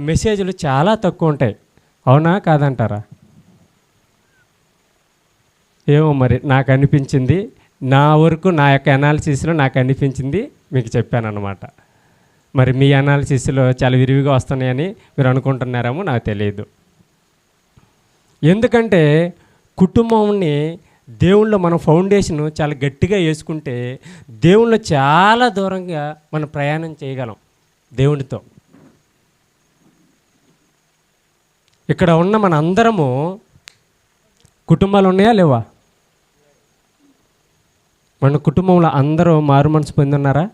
మెసేజ్లు చాలా తక్కువ ఉంటాయి. అవునా కాదంటారా? ఏమో మరి నాకు అనిపించింది, నా వరకు నా యొక్క అనాలిసిస్లో నాకు అనిపించింది మీకు చెప్పాను అన్నమాట. మరి మీ అనాలిసిస్లో చాలా విరివిగా వస్తున్నాయని మీరు అనుకుంటున్నారేమో నాకు తెలియదు. ఎందుకంటే కుటుంబంని దేవుళ్ళో మనం ఫౌండేషన్ చాలా గట్టిగా వేసుకుంటే దేవుళ్ళో చాలా దూరంగా మనం ప్రయాణం చేయగలం దేవునితో. ఇక్కడ ఉన్న మన అందరము కుటుంబాలు ఉన్నాయా లేవా? మన కుటుంబంలో అందరూ మారు మనసు పొంది ఉన్నారా?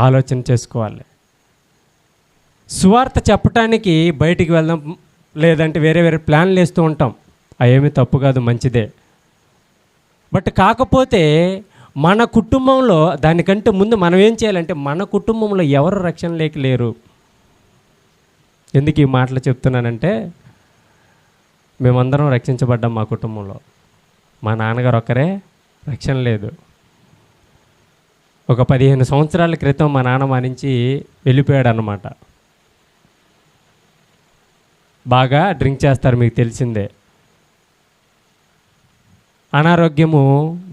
ఆలోచన చేసుకోవాలి. సువార్త చెప్పటానికి బయటికి వెళ్దాం, లేదంటే వేరే వేరే ప్లాన్లు వేస్తూ ఉంటాం. అవేమీ తప్పు కాదు, మంచిదే. బట్ కాకపోతే మన కుటుంబంలో దానికంటే ముందు మనం ఏం చేయాలంటే మన కుటుంబంలో ఎవరు రక్షణ లేరు. ఎందుకు ఈ మాటలు చెప్తున్నానంటే మేమందరం రక్షించబడ్డాం. మా కుటుంబంలో మా నాన్నగారు ఒక్కరే రక్షణ లేదు. ఒక 15 సంవత్సరాల క్రితం మా నాన్న మా నుంచి వెళ్ళిపోయాడు అన్నమాట. బాగా డ్రింక్ చేస్తారు, మీకు తెలిసిందే. అనారోగ్యము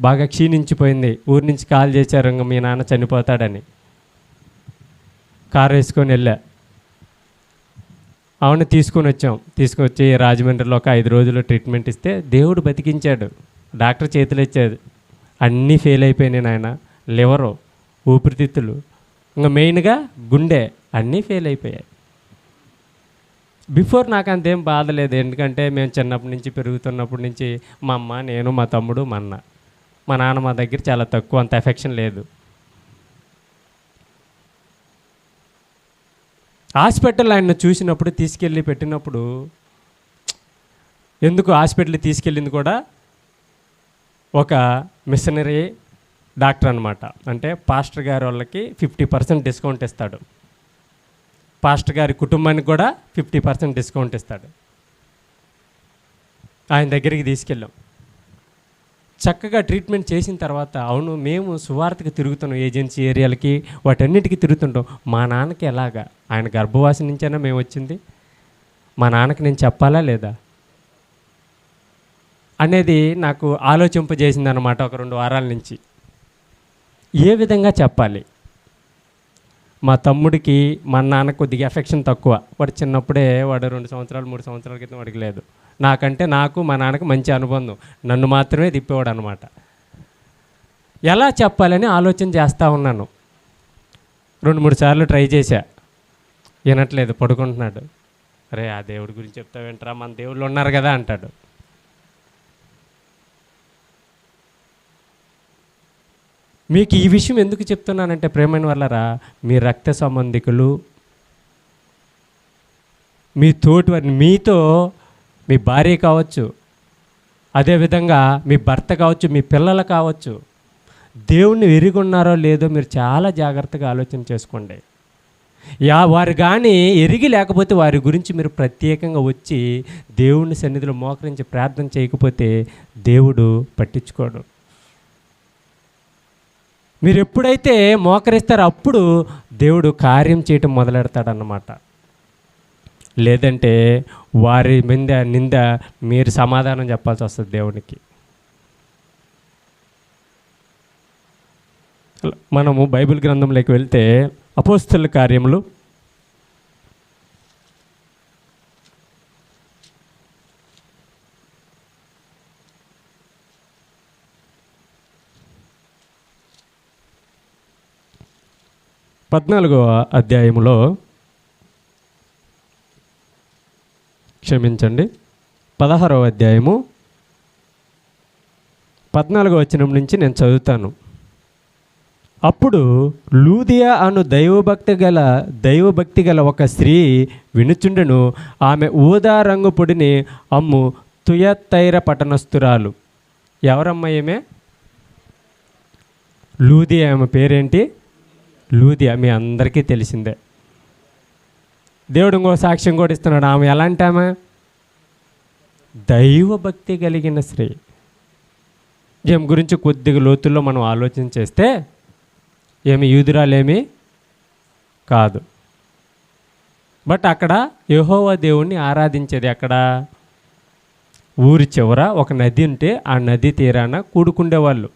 బాగా క్షీణించిపోయింది. ఊరి నుంచి కాల్ చేశారు, ఇంకా మీ నాన్న చనిపోతాడని. కారు వేసుకొని వెళ్ళా, అవును తీసుకొని వచ్చాం. తీసుకొచ్చి రాజమండ్రిలో ఒక 5 రోజులు ట్రీట్మెంట్ ఇస్తే దేవుడు బతికించాడు. డాక్టర్ చేతులు ఇచ్చాడు. అన్నీ ఫెయిల్ అయిపోయినాయి నాయన. లివరు, ఊపిరితిత్తులు, ఇంకా మెయిన్గా గుండె అన్నీ ఫెయిల్ అయిపోయాయి. బిఫోర్ నాకు అంతేం బాధ లేదు, ఎందుకంటే మేము చిన్నప్పటి నుంచి పెరుగుతున్నప్పటి నుంచి మా అమ్మ, నేను, మా తమ్ముడు, మా అన్న, మా నాన్న మా దగ్గర చాలా తక్కువ, అంత ఎఫెక్షన్ లేదు. హాస్పిటల్ ఆయన చూసినప్పుడు తీసుకెళ్ళి పెట్టినప్పుడు, ఎందుకు హాస్పిటల్ తీసుకెళ్ళింది కూడా ఒక మిషనరీ డాక్టర్ అనమాట. అంటే పాస్టర్ గారి వాళ్ళకి 50% డిస్కౌంట్ ఇస్తాడు, పాస్టర్ గారి కుటుంబానికి కూడా 50% డిస్కౌంట్ ఇస్తాడు. ఆయన దగ్గరికి తీసుకెళ్ళాం. చక్కగా ట్రీట్మెంట్ చేసిన తర్వాత, అవును మేము సువార్తకి తిరుగుతున్నాం, ఏజెన్సీ ఏరియాలకి వాటన్నిటికీ తిరుగుతుంటాం. మా నాన్నకి ఎలాగా, ఆయన గర్భవాసి నుంచైనా మేము వచ్చింది, మా నాన్నకి నేను చెప్పాలా లేదా అనేది నాకు ఆలోచింపజేసింది అనమాట. ఒక 2 వారాల నుంచి ఏ విధంగా చెప్పాలి. మా తమ్ముడికి మా నాన్నకు కొద్దిగా ఎఫెక్షన్ తక్కువ. వాడు చిన్నప్పుడే, వాడు 2 సంవత్సరాలు 3 సంవత్సరాల క్రితం వాడికి లేదు. నాకంటే నాకు మా నాన్నకి మంచి అనుబంధం, నన్ను మాత్రమే తిప్పేవాడు అనమాట. ఎలా చెప్పాలని ఆలోచన చేస్తూ ఉన్నాను. 2-3 సార్లు ట్రై చేశా, వినట్లేదు, పడుకుంటున్నాడు. అరే ఆ దేవుడి గురించి చెప్తావేంట్రా, మన దేవుళ్ళు ఉన్నారు కదా అంటాడు. మీకు ఈ విషయం ఎందుకు చెప్తున్నానంటే ప్రేమైన వాళ్ళరా, మీ రక్త సంబంధికులు, మీ తోటి, మీతో మీ భార్య కావచ్చు, అదేవిధంగా మీ భర్త కావచ్చు, మీ పిల్లలు కావచ్చు, దేవుణ్ణి ఎరిగి లేదో మీరు చాలా జాగ్రత్తగా ఆలోచన చేసుకోండి. వారు కానీ ఎరిగి లేకపోతే వారి గురించి మీరు ప్రత్యేకంగా వచ్చి దేవుని సన్నిధిలో మోకరించి ప్రార్థన చేయకపోతే దేవుడు పట్టించుకోడు. మీరు ఎప్పుడైతే మోకరిస్తారో అప్పుడు దేవుడు కార్యం చేయటం మొదలెడతాడన్నమాట. లేదంటే వారి మీద నింద మీరు సమాధానం చెప్పాల్సి వస్తుంది దేవునికి. మనము బైబిల్ గ్రంథంలోకి వెళ్తే అపోస్తలుల కార్యములు 14వ అధ్యాయములో, క్షమించండి 16వ అధ్యాయము 14వ వచనం నుంచి నేను చదువుతాను. అప్పుడు లూదియా అను దైవభక్తి గల ఒక స్త్రీ వినుచుండెను. ఆమె ఊదా రంగు పొడిని అమ్ము తుయతైర పట్టణస్థురాలు. ఎవరమ్మా ఈమె? లూదియా. ఆమె పేరేంటి? లూదియా. మీ అందరికీ తెలిసిందే. దేవుడు ఇంకో సాక్ష్యం కూడా ఇస్తున్నాడు. ఆమె ఎలాంటి ఆమె? దైవభక్తి కలిగిన స్త్రీ. ఈమె గురించి కొద్దిగా లోతుల్లో మనం ఆలోచన చేస్తే, ఏమి యూదురాలేమీ కాదు. బట్ అక్కడ యెహోవా దేవుణ్ణి ఆరాధించేది అక్కడ ఊరి చివర ఒక నది ఉంటే ఆ నది తీరాన కూడుకుండేవాళ్ళు.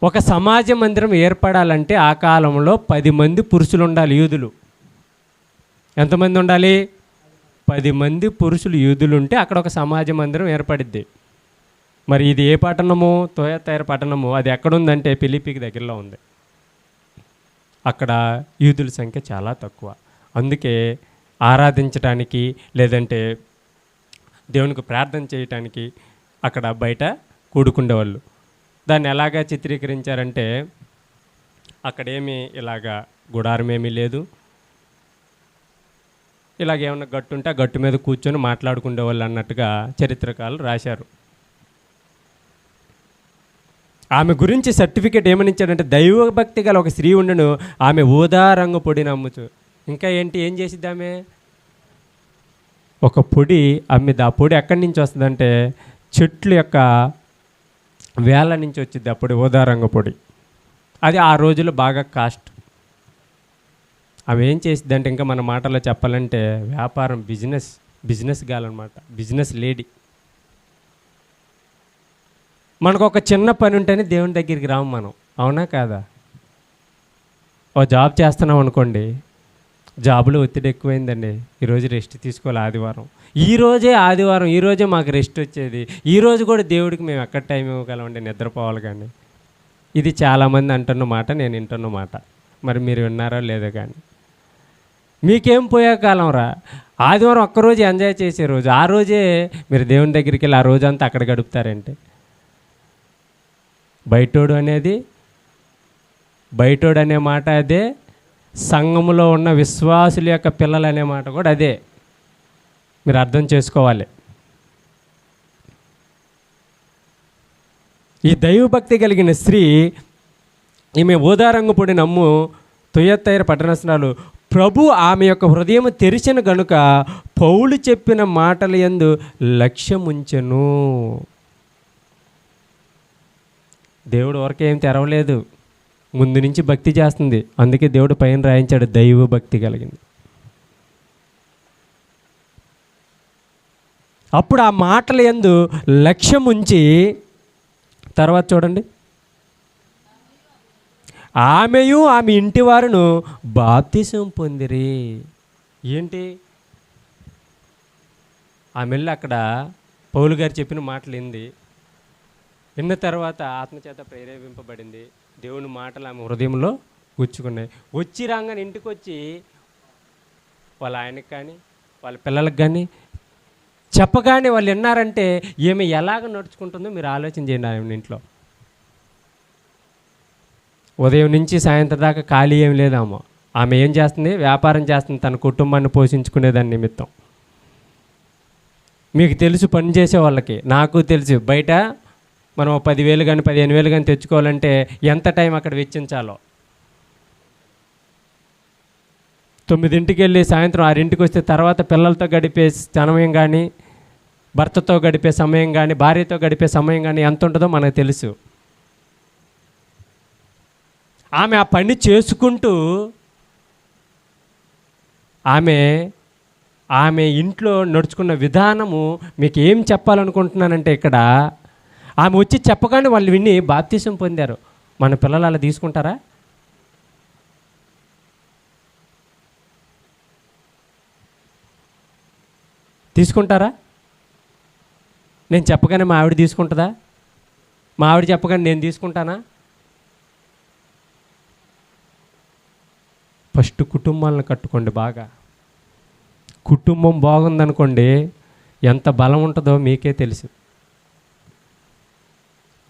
ఒక సమాజ మందిరం ఏర్పడాలంటే ఆ కాలంలో 10 మంది పురుషులు ఉండాలి, యూదులు. ఎంతమంది ఉండాలి? 10 మంది పురుషులు యూదులు ఉంటే అక్కడ ఒక సమాజ మందిరం ఏర్పడిద్ది. మరి ఇది ఏ పట్టణము? తుయతైర పట్టణము. అది ఎక్కడుందంటే ఫిలిప్పీకి దగ్గరలో ఉంది. అక్కడ యూదుల సంఖ్య చాలా తక్కువ. అందుకే ఆరాధించడానికి లేదంటే దేవునికి ప్రార్థన చేయటానికి అక్కడ బయట కూడుకుండేవాళ్ళు. దాన్ని ఎలాగా చిత్రీకరించారంటే అక్కడేమీ ఇలాగా గుడారం ఏమీ లేదు. ఇలాగేమన్నా గట్టు ఉంటే ఆ గట్టు మీద కూర్చొని మాట్లాడుకునేవాళ్ళు అన్నట్టుగా చరిత్రకారులు రాశారు. ఆమె గురించి సర్టిఫికేట్ ఏమని ఇచ్చాడంటే దైవభక్తి గల ఒక స్త్రీ ఉండను, ఆమె ఊదా రంగు పొడిని అమ్ముచు. ఇంకా ఏంటి, ఏం చేసిద్ది ఆమె? ఒక పొడి అమ్మిద్ది. ఆ పొడి ఎక్కడి నుంచి వస్తుందంటే చెట్ల యొక్క వేళ్ళ నుంచి వచ్చింది ఆ పొడి, ఊదా రంగు పొడి. అది ఆ రోజుల్లో బాగా కాస్ట్. అవి ఏం చేసిద్ది అంటే ఇంకా మన మాటల్లో చెప్పాలంటే వ్యాపారం, బిజినెస్ గాలన్నమాట, బిజినెస్ లేడీ. మనకు ఒక చిన్న పని ఉంటేనే దేవుని దగ్గరికి రాము మనం, అవునా కాదా? ఓ జాబ్ చేస్తున్నాం అనుకోండి, జాబులో ఒత్తిడి ఎక్కువైందండి, ఈరోజు రెస్ట్ తీసుకోవాలి ఆదివారం, ఈరోజే మాకు రెస్ట్ వచ్చేది, ఈరోజు కూడా దేవుడికి మేము ఎక్కడ టైం ఇవ్వగలమండి, నిద్రపోవాలి. కానీ ఇది చాలామంది అంటున్న మాట, నేను వింటున్న మాట. మరి మీరు విన్నారో లేదో కానీ మీకేం పోయే కాలం రా? ఆదివారం ఒక్కరోజు ఎంజాయ్ చేసే రోజు, ఆ రోజే మీరు దేవుని దగ్గరికి వెళ్ళి ఆ రోజంతా అక్కడ గడుపుతారంటే బయటోడు అనే మాట అదే, సంఘములో ఉన్న విశ్వాసుల యొక్క పిల్లలు అనే మాట కూడా అదే. మీరు అర్థం చేసుకోవాలి. ఈ దైవభక్తి కలిగిన స్త్రీ, ఈమె ఊదారంగు పొడి నమ్ము తుయతైర పట్టణస్థురాలు. ప్రభు ఆమె యొక్క హృదయం తెరిచిన గనుక పౌలు చెప్పిన మాటల యందు లక్ష్యముంచెను. దేవుడు వరకే ఏం తెరవలేదు, ముందు నుంచి భక్తి చేస్తుంది. అందుకే దేవుడు పైన రాయించాడు దైవ భక్తి కలిగింది. అప్పుడు ఆ మాటల యందు లక్ష్యం ఉంచి తర్వాత చూడండి, ఆమెయు ఆమె ఇంటి వారును బాప్తిసం పొందిరి. ఏంటి? ఆమె వెళ్ళి అక్కడ పౌలు గారు చెప్పిన మాటలు విన్న తర్వాత ఆత్మచేత ప్రేరేపింపబడింది. దేవుని మాటలు ఆమె హృదయంలో గుచ్చుకున్నాయి. వచ్చి రాగానే ఇంటికి వచ్చి వాళ్ళ ఆయనకి కానీ వాళ్ళ పిల్లలకు కానీ చెప్పగానే వాళ్ళు విన్నారంటే ఈమె ఎలాగ నడుచుకుంటుందో మీరు ఆలోచన చేయండి. ఆమె ఇంట్లో ఉదయం నుంచి సాయంత్రం దాకా ఖాళీ ఏమి లేదామో. ఆమె ఏం చేస్తుంది? వ్యాపారం చేస్తుంది, తన కుటుంబాన్ని పోషించుకునేదాని నిమిత్తం. మీకు తెలుసు, పని చేసే వాళ్ళకి, నాకు తెలుసు, బయట మనం 10,000 కానీ 15,000 కానీ తెచ్చుకోవాలంటే ఎంత టైం అక్కడ వెచ్చించాలో. 9ంటికి వెళ్ళి సాయంత్రం 6ంటికి వస్తే తర్వాత పిల్లలతో గడిపే సమయం కానీ, భర్తతో గడిపే సమయం కానీ, భార్యతో గడిపే సమయం కానీ ఎంత ఉంటుందో మనకు తెలుసు. ఆమె ఆ పని చేసుకుంటూ ఆమె ఇంట్లో నడుచుకున్న విధానము మీకు ఏం చెప్పాలనుకుంటున్నానంటే, ఇక్కడ ఆమె వచ్చి చెప్పగానే వాళ్ళు విని బాప్తిసం పొందారు. మన పిల్లలు అలా తీసుకుంటారా? తీసుకుంటారా? నేను చెప్పగానే మా ఆవిడ తీసుకుంటుందా? మా ఆవిడ చెప్పగానే నేను తీసుకుంటానా? ఫస్ట్ కుటుంబాలను కట్టుకోండి బాగా. కుటుంబం బాగుందనుకోండి, ఎంత బలం ఉంటుందో మీకే తెలుసు.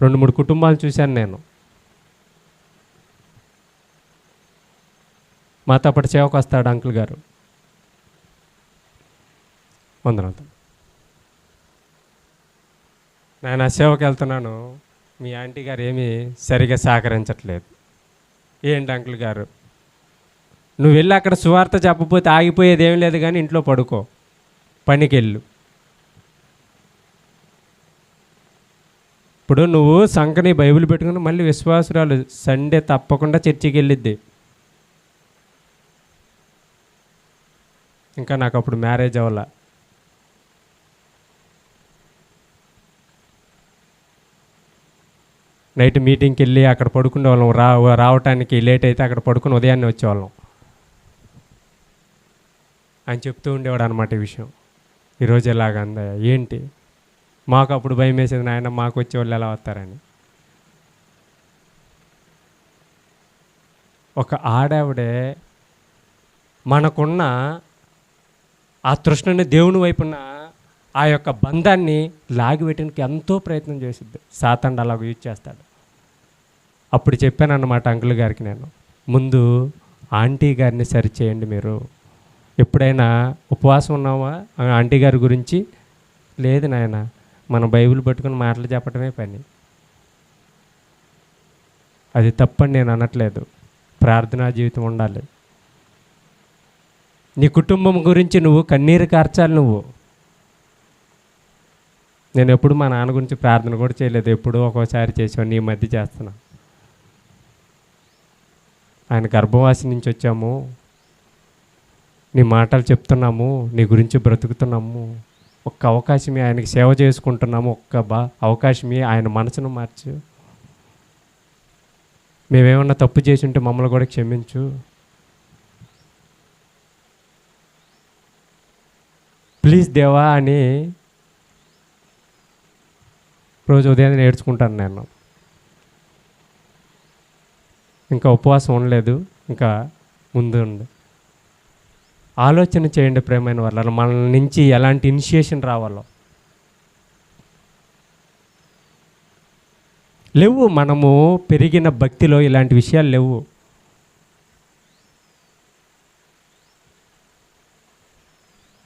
2-3 కుటుంబాలు చూశాను నేను. మాతో పాటు సేవకు వస్తాడు అంకుల్ గారు, వందనంత. నేను ఆ సేవకు వెళ్తున్నాను, మీ ఆంటీ గారు ఏమీ సరిగా సహకరించట్లేదు. ఏంటి అంకుల్ గారు, నువ్వు వెళ్ళి అక్కడ సువార్త చెప్పకపోతే ఆగిపోయేది ఏం లేదు, కానీ ఇంట్లో పడుకో, పనికి వెళ్ళు. ఇప్పుడు నువ్వు సంకని బైబిల్ పెట్టుకుని మళ్ళీ విశ్వాసురాలు సండే తప్పకుండా చర్చికి వెళ్ళిద్ది. ఇంకా నాకు అప్పుడు మ్యారేజ్ అవ్వాల. నైట్ మీటింగ్కి వెళ్ళి అక్కడ పడుకునే వాళ్ళం, రావటానికి లేట్ అయితే అక్కడ పడుకుని ఉదయాన్నే వచ్చేవాళ్ళం. ఆయన చెప్తూ ఉండేవాడు అనమాట ఈ విషయం. ఈరోజు ఎలాగ అందా ఏంటి, మాకు అప్పుడు భయం వేసేది, నాయన మాకు వచ్చేవాళ్ళు ఎలా వస్తారని. ఒక ఆడావిడే మనకున్న ఆ తృష్ణని, దేవుని వైపున్న ఆ యొక్క బంధాన్ని లాగిపెట్టడానికి ఎంతో ప్రయత్నం చేసిద్ది. సాతానుడు అలాగ యూజ్ చేస్తాడు. అప్పుడు చెప్పాను అన్నమాట అంకుల్ గారికి, నేను ముందు ఆంటీ గారిని సరిచేయండి. మీరు ఎప్పుడైనా ఉపవాసం ఉన్నావా ఆంటీ గారి గురించి? లేదు నాయన, మన బైబిల్ పట్టుకుని మాటలు చెప్పడమే పని. అది తప్పని నేను అనట్లేదు, ప్రార్థనా జీవితం ఉండాలి. నీ కుటుంబం గురించి నువ్వు కన్నీరు కార్చాలి. నేను ఎప్పుడు మా నాన్న గురించి ప్రార్థన కూడా చేయలేదు, ఎప్పుడూ ఒక్కోసారి చేసాను, నీ మధ్య చేస్తున్నా. ఆయన గర్భవాసి నుంచి వచ్చాము, నీ మాటలు చెప్తున్నాము, నీ గురించి బ్రతుకుతున్నాము. ఒక్క అవకాశమే ఆయనకి సేవ చేసుకుంటున్నాము, అవకాశమే ఆయన మనసును మార్చు. మేమేమన్నా తప్పు చేసి ఉంటే మమ్మల్ని కూడా క్షమించు. ప్లీజ్ దేవా అని రోజు ఉదయం నేర్చుకుంటాను నేను. ఇంకా ఉపవాసం ఉండలేదు, ఇంకా ముందు ఉంది. ఆలోచన చేయండి ప్రేమైన వాళ్ళ, మన నుంచి ఎలాంటి ఇనిషియేషన్ రావాలో. లేవు, మనము పెరిగిన భక్తిలో ఇలాంటి విషయాలు లేవు.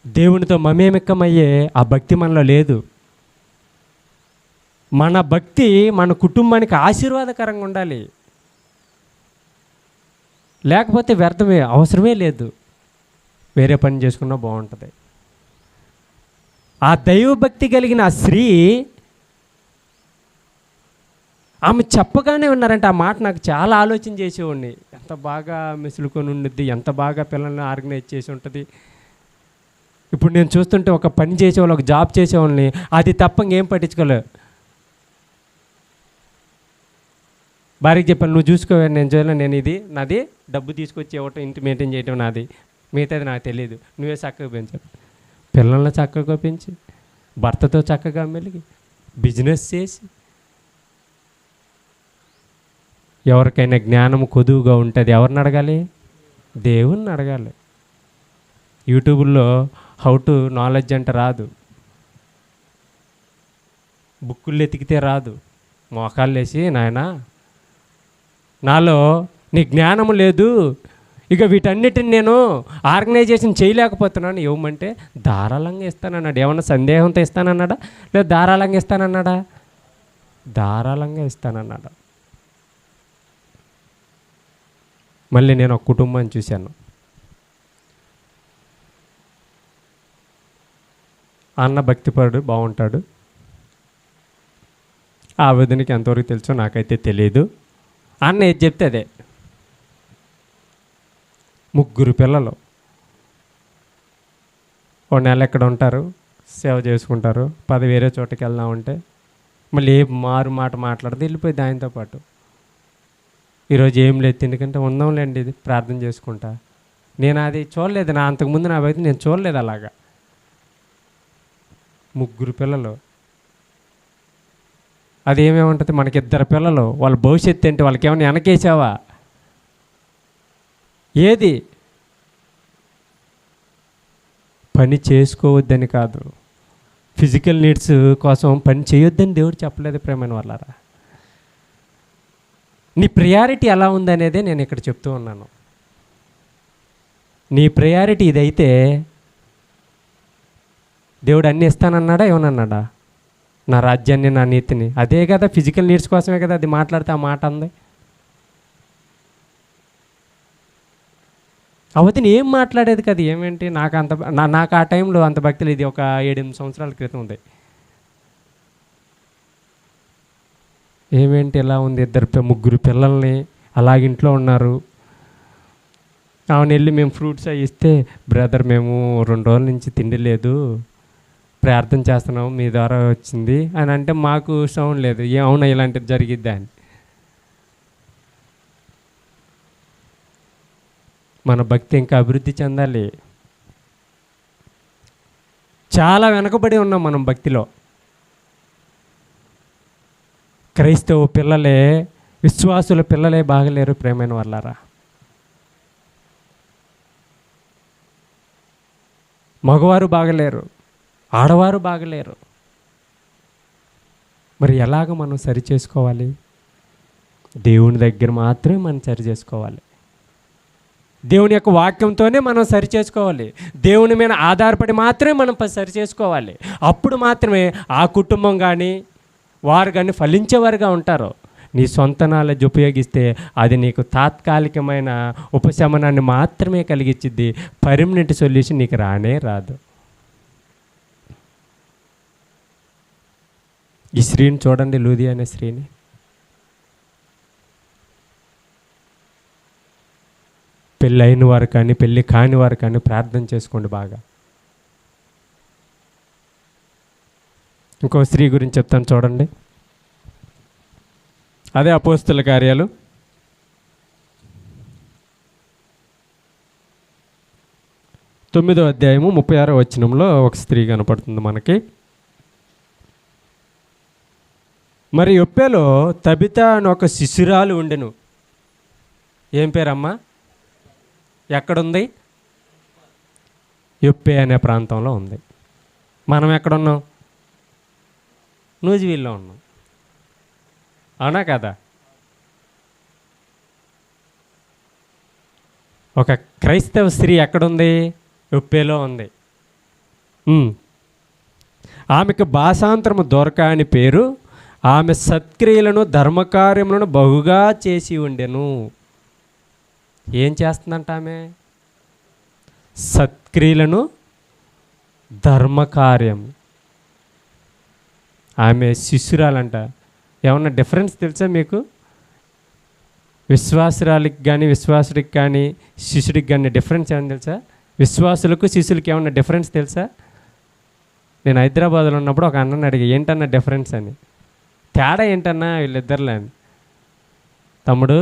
దేవునితో మమేకమయ్యే ఆ భక్తి మనలో లేదు. మన భక్తి మన కుటుంబానికి ఆశీర్వాదకరంగా ఉండాలి, లేకపోతే వ్యర్థమే, అవసరమే లేదు. వేరే పని చేసుకున్నా బాగుంటుంది. ఆ దైవభక్తి కలిగిన ఆ స్త్రీ, ఆమె చెప్పగానే ఉన్నారంటే ఆ మాట నాకు చాలా ఆలోచన చేసేవాడిని. ఎంత బాగా మెసులుకొని ఉండిద్ది, ఎంత బాగా పిల్లల్ని ఆర్గనైజ్ చేసి ఉంటుంది. ఇప్పుడు నేను చూస్తుంటే ఒక పని చేసేవాళ్ళు, ఒక జాబ్ చేసేవాళ్ళని అది తప్ప ఇంకేం పట్టించుకోలేదు. భార్యకి చెప్పాను, నువ్వు చూసుకోవా, నేను చేయలేను, నేను ఇది నాది, డబ్బు తీసుకొచ్చి ఇవ్వటం, ఇంటి మెయింటైన్ చేయటం నాది, మిగతాది నాకు తెలియదు, నువ్వే చక్కగా పెంచావు. పిల్లల్ని చక్కగా పెంచి, భర్తతో చక్కగా మెలిగి, బిజినెస్ చేసి, ఎవరికైనా జ్ఞానం కొదువుగా ఉంటుంది, ఎవరిని అడగాలి? దేవుణ్ణి అడగాలి. యూట్యూబ్లో హౌ టు నాలెడ్జ్ అంటే రాదు, బుక్కులు ఎతికితే రాదు. మోకాళ్ళు వేసి, నాయనా నాలో నీ జ్ఞానము లేదు, ఇక వీటన్నిటిని నేను ఆర్గనైజేషన్ చేయలేకపోతున్నాను, ఇవ్వమంటే ధారాళంగా ఇస్తానన్నాడు. ఏమన్నా సందేహంతో ఇస్తానన్నాడా, లేదా ధారాళంగా ఇస్తానన్నాడా? ధారాళంగా ఇస్తానన్నాడు. మళ్ళీ నేను ఒక కుటుంబాన్ని చూశాను. అన్న భక్తిపరుడు, బాగుంటాడు. ఆ వదినికి ఎంతవరకు తెలుసో నాకైతే తెలియదు. అన్న ఏది చెప్తే అదే. 3 పిల్లలు, ఓ నెల ఎక్కడ ఉంటారు, సేవ చేసుకుంటారు, వేరే చోటకి వెళ్దామంటే మళ్ళీ ఏ మారు మాట మాట్లాడదు, వెళ్ళిపోయి దానితో పాటు. ఈరోజు ఏం లేదు, ఎందుకంటే ఉందాంలేండి, ఇది ప్రార్థన చేసుకుంటా. నేను అది చూడలేదు, నా అంతకుముందు నా అయితే నేను చూడలేదు అలాగా. 3 పిల్లలు, అది ఏమేముంటుంది, మనకి 2 పిల్లలు, వాళ్ళ భవిష్యత్తు ఏంటి? వాళ్ళకి ఏమైనా వెనకేసావా? ఏది? పని చేసుకోవద్దని కాదు, ఫిజికల్ నీడ్స్ కోసం పని చేయొద్దని దేవుడు చెప్పలేదు ప్రేమైన వాళ్ళారా. నీ ప్రయారిటీ ఎలా ఉందనేదే నేను ఇక్కడ చెప్తూ ఉన్నాను. నీ ప్రయారిటీ ఇదైతే దేవుడు అన్నీ ఇస్తానన్నాడా, ఏమన్నాడా? నా రాజ్యాన్ని, నా నీతిని. అదే కదా, ఫిజికల్ నీడ్స్ కోసమే కదా అది మాట్లాడితే ఆ మాట అంది. అవతిని ఏం మాట్లాడేది కదా, ఏమేంటి నాకు ఆ టైంలో అంత భక్తులు, ఇది ఒక 7-8 సంవత్సరాల క్రితం ఉంది. ఏమేంటి ఎలా ఉంది, 3 పిల్లల్ని అలాగింట్లో ఉన్నారు, ఆమెను వెళ్ళి మేము ఫ్రూట్స్ అవి ఇస్తే, బ్రదర్ మేము 2 రోజుల నుంచి తిండి లేదు, ప్రార్థన చేస్తున్నాము మీ ద్వారా వచ్చింది అని అంటే మాకు సౌండ్ లేదు, అవునా ఇలాంటిది జరిగిద్దా అని. మన భక్తి ఇంకా అభివృద్ధి చెందాలి. చాలా వెనకబడి ఉన్నాం మనం భక్తిలో. క్రైస్తవ పిల్లలే, విశ్వాసుల పిల్లలే బాగలేరు ప్రేమైన వాళ్ళారా. మగవారు బాగలేరు, ఆడవారు బాగలేరు. మరి ఎలాగ మనం సరి చేసుకోవాలి? దేవుని దగ్గర మాత్రమే మనం సరి చేసుకోవాలి. దేవుని యొక్క వాక్యంతోనే మనం సరి చేసుకోవాలి. దేవుని మీద ఆధారపడి మాత్రమే మనం సరి చేసుకోవాలి. అప్పుడు మాత్రమే ఆ కుటుంబం కానీ వారు కానీ ఫలించేవారుగా ఉంటారు. నీ సొంత నాలెడ్జ్ ఉపయోగిస్తే అది నీకు తాత్కాలికమైన ఉపశమనాన్ని మాత్రమే కలిగించిద్ది. పర్మనెంట్ సొల్యూషన్ నీకు రానే రాదు. ఈ స్త్రీని చూడండి, లూది అనే స్త్రీని. పెళ్ళి అయిన వారు కానీ పెళ్ళి కాని వారు కానీ ప్రార్థన చేసుకోండి బాగా. ఇంకో స్త్రీ గురించి చెప్తాను చూడండి. అదే అపోస్తుల కార్యాలు 9వ అధ్యాయము 36వ వచనంలో ఒక స్త్రీ కనపడుతుంది మనకి. మరి యొప్పేలో తబిత అని ఒక శిశురాలు ఉండెను. ఏం పేరమ్మా? ఎక్కడుంది? యొప్పే అనే ప్రాంతంలో ఉంది. మనం ఎక్కడున్నాం? నూజివీల్లో ఉన్నాం. అవునా కదా? ఒక క్రైస్తవ స్త్రీ ఎక్కడుంది? యొప్పేలో ఉంది. ఆమెకు భాషాంతరము దొరక అని పేరు. ఆమె సత్క్రియలను ధర్మకార్యములను బహుగా చేసి ఉండెను. ఏం చేస్తుందంట ఆమె? సత్క్రియలను ధర్మకార్యం. ఆమె శిష్యురాలంట. ఏమన్నా డిఫరెన్స్ తెలుసా మీకు? విశ్వాసురాలికి కానీ విశ్వాసుడికి కానీ శిష్యుడికి కానీ డిఫరెన్స్ ఏమన్నా తెలుసా? విశ్వాసులకు శిష్యులకి ఏమన్నా డిఫరెన్స్ తెలుసా? నేను హైదరాబాద్లో ఉన్నప్పుడు ఒక అన్నని అడిగా, ఏంటన్నా డిఫరెన్స్ అని. తేడా ఏంటన్నా వీళ్ళిద్దరులే అని. తమ్ముడు,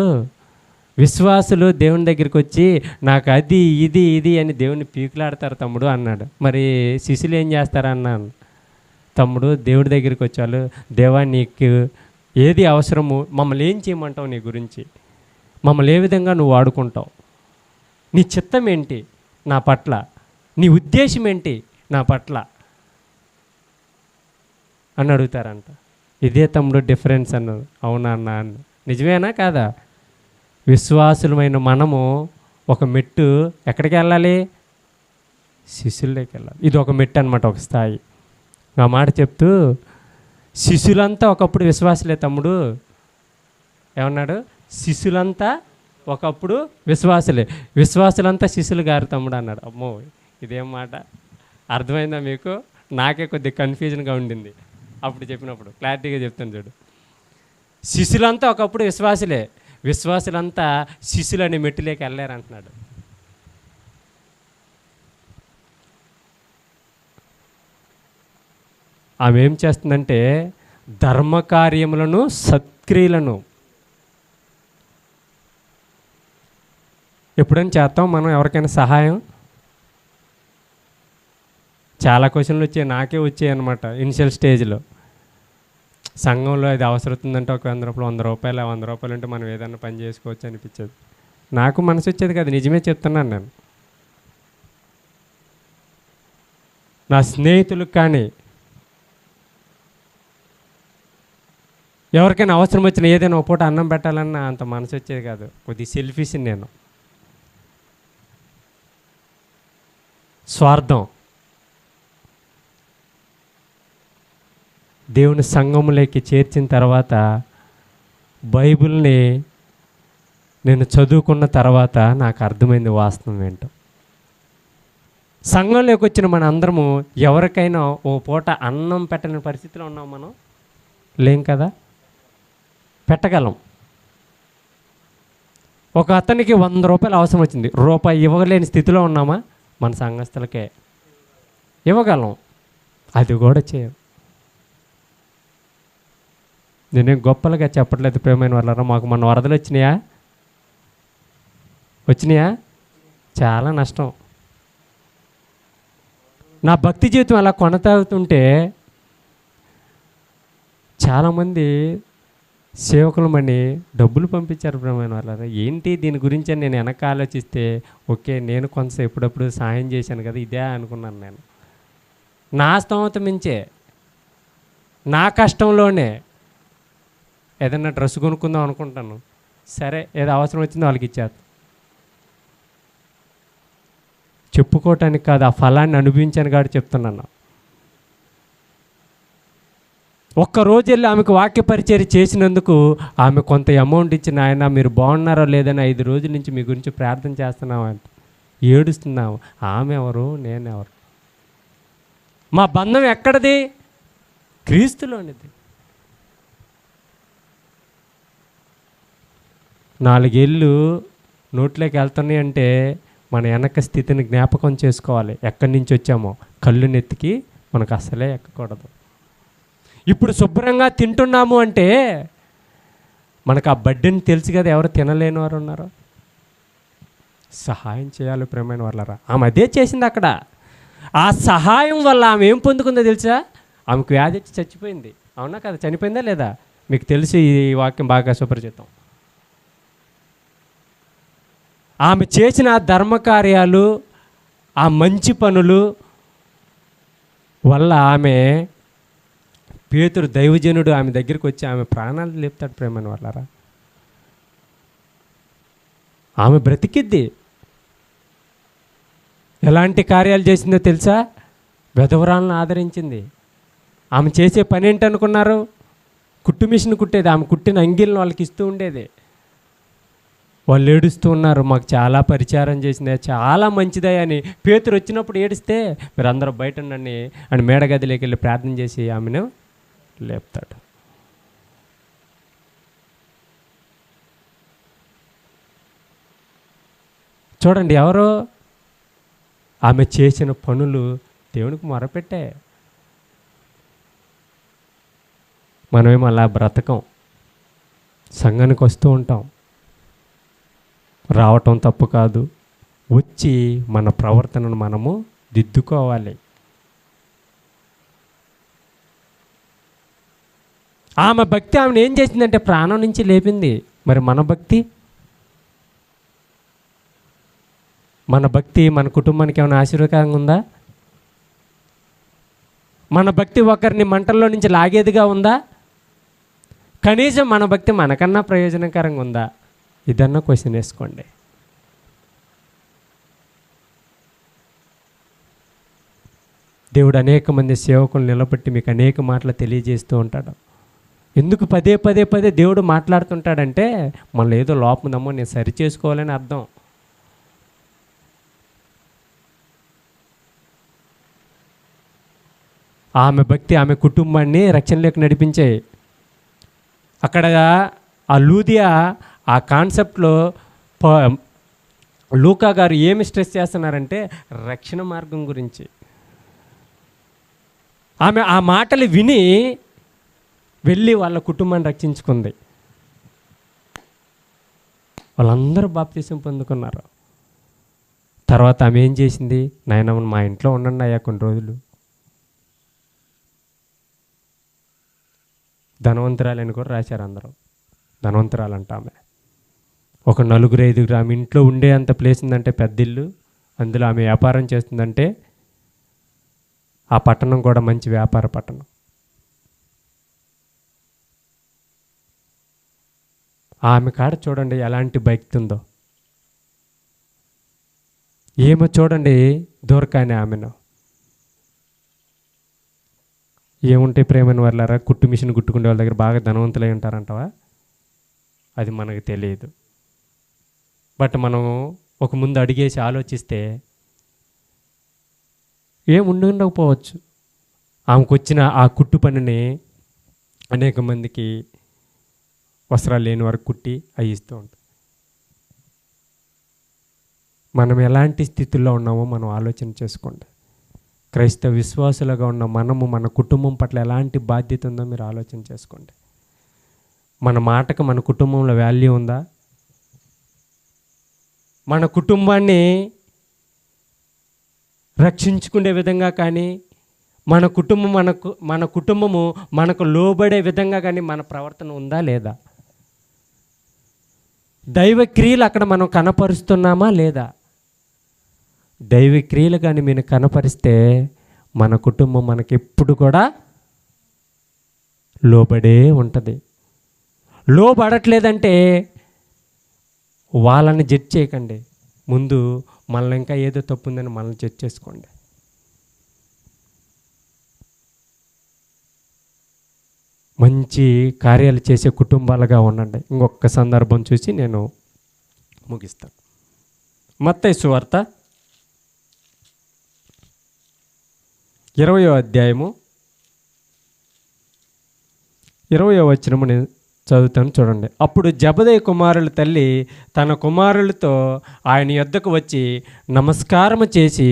విశ్వాసులు దేవుని దగ్గరికి వచ్చి నాకు అది ఇది ఇది అని దేవుని పీకులాడతారు తమ్ముడు అన్నాడు. మరి శిష్యులు ఏం చేస్తారన్నాను. తమ్ముడు, దేవుడి దగ్గరికి వచ్చారు, దేవా నీకు ఏది అవసరము, మమ్మల్ని ఏం చేయమంటావు, నీ గురించి మమ్మల్ని ఏ విధంగా నువ్వు వాడుకుంటావు, నీ చిత్తం ఏంటి నా పట్ల, నీ ఉద్దేశం ఏంటి నా పట్ల అని అడుగుతారంట. ఇదే తమ్ముడు డిఫరెన్స్ అన్నది. అవునా అన్న అన్న. నిజమేనా కాదా? విశ్వాసులమైన మనము ఒక మెట్టు ఎక్కడికి వెళ్ళాలి? శిష్యులకి వెళ్ళాలి. ఇది ఒక మెట్టు అనమాట, ఒక స్థాయి. ఆ మాట చెప్తూ, శిష్యులంతా ఒకప్పుడు విశ్వాసులే తమ్ముడు. ఏమన్నాడు? శిష్యులంతా ఒకప్పుడు విశ్వాసులే, విశ్వాసులంతా శిష్యులు గారు తమ్ముడు అన్నాడు. అమ్మో, ఇదేం మాట! అర్థమైందా మీకు? నాకే కొద్దిగా కన్ఫ్యూజన్గా ఉండింది అప్పుడు చెప్పినప్పుడు. క్లారిటీగా చెప్తాను చూడు. శిష్యులంతా ఒకప్పుడు విశ్వాసులే, విశ్వాసులంతా శిష్యులని మెట్టులేకి వెళ్ళారు అంటున్నాడు. ఆమె ఏం చేస్తుందంటే ధర్మకార్యములను సత్క్రియలను ఎప్పుడైనా చేస్తాం మనం ఎవరికైనా సహాయం? చాలా క్వశ్చన్లు వచ్చాయి, నాకే వచ్చాయి అనమాట ఇనిషియల్ స్టేజ్లో. సంఘంలో అది అవసరవుతుందంటే ఒక 100 రూపాయలు 100 రూపాయలు ఉంటే మనం ఏదైనా పని చేసుకోవచ్చు అనిపించేది. నాకు మనసు వచ్చేది కదా, నిజమే చెప్తున్నాను నేను. నా స్నేహితులకు కానీ ఎవరికైనా అవసరం వచ్చిన ఏదైనా ఒక పూట అన్నం పెట్టాలన్నా అంత మనసు వచ్చేది కాదు. కొద్ది సెల్ఫిష్ నేను. స్వార్థం. దేవుని సంఘములోకి చేర్చిన తర్వాత బైబిల్ని నేను చదువుకున్న తర్వాత నాకు అర్థమైంది వాస్తవం ఏంటో. సంఘంలోకి వచ్చిన మన అందరము ఎవరికైనా ఓ పూట అన్నం పెట్టని పరిస్థితిలో ఉన్నాం మనం? లేం కదా? పెట్టగలం. ఒక అతనికి 100 రూపాయలు అవసరం వచ్చింది, రూపాయి ఇవ్వలేని స్థితిలో ఉన్నామా? మన సంఘస్థలకే ఇవ్వగలం, అది కూడా చేయం. నేనేం గొప్పలుగా చెప్పట్లేదు ప్రియమైన వాళ్ళారా. మాకు మన వరదలు వచ్చినాయా? చాలా నష్టం. నా భక్తి జీవితం అలా కొనసాగుతుంటే చాలామంది సేవకులమని డబ్బులు పంపించారు ప్రియమైన వాళ్ళారా. ఏంటి దీని గురించి అని నేను వెనక ఆలోచిస్తే, ఓకే నేను కొంత ఎప్పుడప్పుడు సాయం చేశాను కదా, ఇదే అనుకున్నాను. నేను నా స్తోమత మించే, నా కష్టంలోనే ఏదన్నా డ్రెస్ కొనుక్కుందాం అనుకుంటాను, సరే ఏదో అవసరం వచ్చిందో వాళ్ళకి ఇచ్చేది. చెప్పుకోవటానికి కాదు, ఆ ఫలాన్ని అనుభవించాను కాబట్టి చెప్తున్నాను. ఒక్కరోజు వెళ్ళి ఆమెకు వాక్య పరిచర్య చేసినందుకు ఆమె కొంత అమౌంట్ ఇచ్చిన, ఆయన మీరు బాగున్నారో లేదని 5 రోజుల నుంచి మీ గురించి ప్రార్థన చేస్తున్నాము అంటే ఏడుస్తున్నాము. ఆమె ఎవరు, నేనెవరు? మా బంధం ఎక్కడిది? క్రీస్తులోనిది. 4 ఏళ్ళు నోట్లోకి వెళ్తున్నాయి అంటే మన వెనక స్థితిని జ్ఞాపకం చేసుకోవాలి. ఎక్కడి నుంచి వచ్చామో కళ్ళు నెత్తికి మనకు అసలే ఎక్కకూడదు. ఇప్పుడు శుభ్రంగా తింటున్నాము అంటే మనకు ఆ బడ్డీని తెలుసు కదా, ఎవరు తినలేని వారు ఉన్నారో. సహాయం చేయాలి ప్రియమైన వాళ్ళరా. ఆమె అదే చేసింది అక్కడ. ఆ సహాయం వల్ల ఆమె ఏం పొందుకుందో తెలుసా? ఆమెకు వ్యాధి వచ్చి చచ్చిపోయింది. అవునా కదా? చనిపోయిందా లేదా? మీకు తెలిసి ఈ వాక్యం బాగా సుపరిచితం. ఆమె చేసిన ధర్మకార్యాలు, ఆ మంచి పనులు వల్ల ఆమె, పేతురు దైవజనుడు ఆమె దగ్గరికి వచ్చి ఆమె ప్రాణాలు లేపుతాడు ప్రేమని వాళ్ళారా. ఆమె బ్రతికిద్ది. ఎలాంటి కార్యాలు చేసిందో తెలుసా? విధవరాలను ఆదరించింది. ఆమె చేసే పని ఏంటనుకున్నారు? కుట్టు మిషన్ కుట్టేది. ఆమె కుట్టిన అంగీలను వాళ్ళకి ఇస్తూ ఉండేది. వాళ్ళు ఏడుస్తూ ఉన్నారు, మాకు చాలా పరిచారం చేసిందే, చాలా మంచిదే అని. పేతురు వచ్చినప్పుడు ఏడిస్తే, మీరు అందరూ బయట ఉండండి అని మేడగదిలోకి వెళ్ళి ప్రార్థన చేసి ఆమెను లేపుతాడు. చూడండి, ఎవరో ఆమె చేసిన పనులు దేవునికి మొరపెట్టే. మనమేమో అలా బ్రతకం, సంఘానికి వస్తూ ఉంటాం. రావటం తప్పు కాదు, వచ్చి మన ప్రవర్తనను మనము దిద్దుకోవాలి. ఆమె భక్తి ఆమెను ఏం చేసిందంటే ప్రాణం నుంచి లేపింది. మరి మన భక్తి, మన కుటుంబానికి ఏమైనా ఆశీర్వాదకరంగా ఉందా? మన భక్తి ఒకరిని మంటల్లో నుంచి లాగేదిగా ఉందా? కనీసం మన భక్తి మనకన్నా ప్రయోజనకరంగా ఉందా? ఇదన్నా క్వశ్చన్ వేసుకోండి. దేవుడు అనేక మంది సేవకులు నిలబెట్టి మీకు అనేక మాటలు తెలియజేస్తూ ఉంటాడు. ఎందుకు పదే దేవుడు మాట్లాడుతుంటాడంటే మనలో ఏదో లోపం ఉందమ్మో, నేను సరి చేసుకోవాలని అర్థం. ఆమె భక్తి ఆమె కుటుంబాన్ని రక్షణలోకి నడిపించాయి. అక్కడ ఆ లూదియా ఆ కాన్సెప్ట్లో లూకా గారు ఏమి స్ట్రెస్ చేస్తున్నారంటే రక్షణ మార్గం గురించి. ఆమె ఆ మాటలు విని వెళ్ళి వాళ్ళ కుటుంబాన్ని రక్షించుకుంది. వాళ్ళందరూ బాప్తీసం పొందుకున్నారు. తర్వాత ఆమె ఏం చేసింది? నాయన మా ఇంట్లో ఉండండి అయ్యా కొన్ని రోజులు. ధనవంతురాలని కూడా రాశారు అందరూ. ధనవంతురాలంట ఆమె. ఒక 4-5 ఆమె ఇంట్లో ఉండే అంత ప్లేస్ ఉందంటే, పెద్ద ఇల్లు. అందులో ఆమె వ్యాపారం చేస్తుందంటే ఆ పట్టణం కూడా మంచి వ్యాపార పట్టణం. ఆమె కాడ చూడండి ఎలాంటి భక్తి ఉందో. ఏమో చూడండి దొరకాని ఆమెను. ఏముంటాయి ప్రేమని వాళ్ళారా? కుట్టు మిషన్ కుట్టుకునే వాళ్ళ దగ్గర బాగా ధనవంతులై ఉంటారంటవా? అది మనకు తెలియదు. బట్ మనం ఒక ముందు అడిగేసి ఆలోచిస్తే ఉండకపోవచ్చు. ఆమెకు వచ్చిన ఆ కుట్టు పనిని అనేక మందికి వస్త్రాలు లేని వారికి కుట్టి అవి ఇస్తూ ఉంటాం. మనం ఎలాంటి స్థితిలో ఉన్నామో మనం ఆలోచన చేసుకోండి. క్రైస్తవ విశ్వాసులుగా ఉన్న మనము మన కుటుంబం పట్ల ఎలాంటి బాధ్యత ఉందో మీరు ఆలోచన చేసుకోండి. మన మాటకు మన కుటుంబంలో వాల్యూ ఉందా? మన కుటుంబాన్ని రక్షించుకునే విధంగా కానీ, మన కుటుంబము మనకు లోబడే విధంగా కానీ మన ప్రవర్తన ఉందా లేదా? దైవ క్రియలు అక్కడ మనం కనపరుస్తున్నామా లేదా? దైవ క్రియలు కానీ మీరు కనపరిస్తే మన కుటుంబం మనకెప్పుడు కూడా లోబడే ఉంటుంది. లోబడట్లేదంటే వాళ్ళని జడ్జ్ చేయకండి, ముందు మనలో ఇంకా ఏదో తప్పు ఉందని మనల్ని జడ్జ్ చేసుకోండి. మంచి కార్యాలు చేసే కుటుంబాలుగా ఉండండి. ఇంకొక సందర్భం చూసి నేను ముగిస్తాను. మత్తయి సువార్త 20వ అధ్యాయము 20వ వచనము నేను చదువుతాను, చూడండి. అప్పుడు జెబెదయి కుమారుల తల్లి తన కుమారులతో ఆయన యొద్దకు వచ్చి నమస్కారము చేసి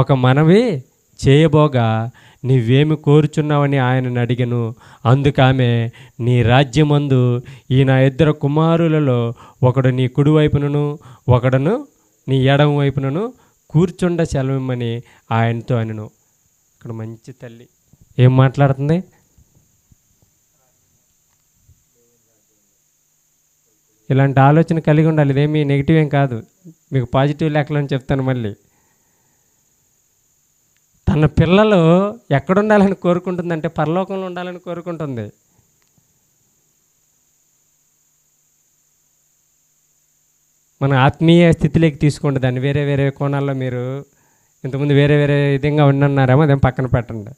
ఒక మనవి చేయబోగా, నీవేమి కోరుచున్నావని ఆయనను అడిగను. అందుకామె, నీ రాజ్యమందు ఈ నా ఇద్దరు కుమారులలో ఒకడు నీ కుడివైపునను ఒకడును నీ ఎడమ వైపునను కూర్చుండ సెలవిమ్మని ఆయనతో అనెను. ఇక్కడ మంచి తల్లి ఏం మాట్లాడుతుంది? ఇలాంటి ఆలోచన కలిగి ఉండాలి. ఇదేమీ నెగిటివ్ ఏం కాదు, మీకు పాజిటివ్ లెక్కలని చెప్తాను. మళ్ళీ తన పిల్లలు ఎక్కడుండాలని కోరుకుంటుందంటే పరలోకంలో ఉండాలని కోరుకుంటుంది. మన ఆత్మీయ స్థితిలోకి తీసుకోండి దాన్ని. వేరే వేరే కోణాల్లో మీరు ఇంతకుముందు వేరే వేరే విధంగా ఉన్నారేమో, అదేం పక్కన పెట్టండి.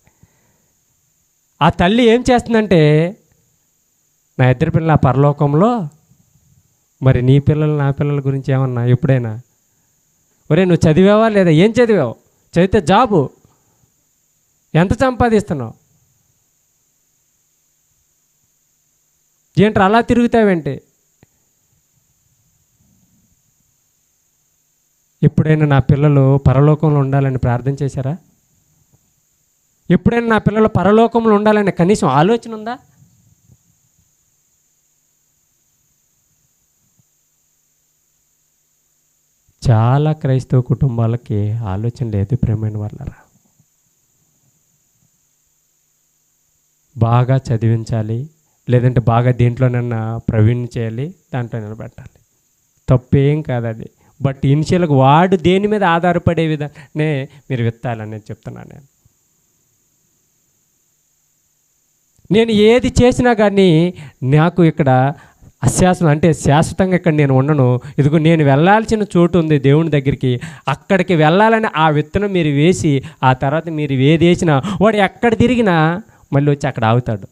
ఆ తల్లి ఏం చేస్తుందంటే, నా ఇద్దరు పిల్లలు ఆ పరలోకంలో, మరి నీ పిల్లలు నా పిల్లల గురించి ఏమన్నా ఎప్పుడైనా, ఒరే నువ్వు చదివావా లేదా? ఏం చదివావు? చదివితే జాబు, ఎంత సంపాదిస్తున్నావు, ఏంట్రా అలా తిరుగుతావేంటి? ఎప్పుడైనా నా పిల్లలు పరలోకంలో ఉండాలని ప్రార్థన చేశారా? ఎప్పుడైనా నా పిల్లలు పరలోకంలో ఉండాలని కనీసం ఆలోచన ఉందా? చాలా క్రైస్తవ కుటుంబాలకి ఆలోచన లేదు ప్రేమైన వాళ్ళరా. బాగా చదివించాలి, లేదంటే బాగా దేంట్లోనన్నా ప్రవీణ్ చేయాలి, దాంట్లో నిలబెట్టాలి. తప్పేం కాదు అది. బట్ ఇనిషియల్గా వాడు దేని మీద ఆధారపడే విధానే మీరు విత్తాలనేది చెప్తున్నాను. నేను ఏది చేసినా కానీ నాకు ఇక్కడ అశాశ్వతం అంటే శాశ్వతంగా ఇక్కడ నేను ఉండను. ఇదిగో నేను వెళ్ళాల్సిన చోటు ఉంది దేవుని దగ్గరికి, అక్కడికి వెళ్ళాలని ఆ విత్తనం మీరు వేసి ఆ తర్వాత మీరు ఏది వేసినా వాడు ఎక్కడ తిరిగినా మళ్ళీ వచ్చి అక్కడ ఆగుతాడు.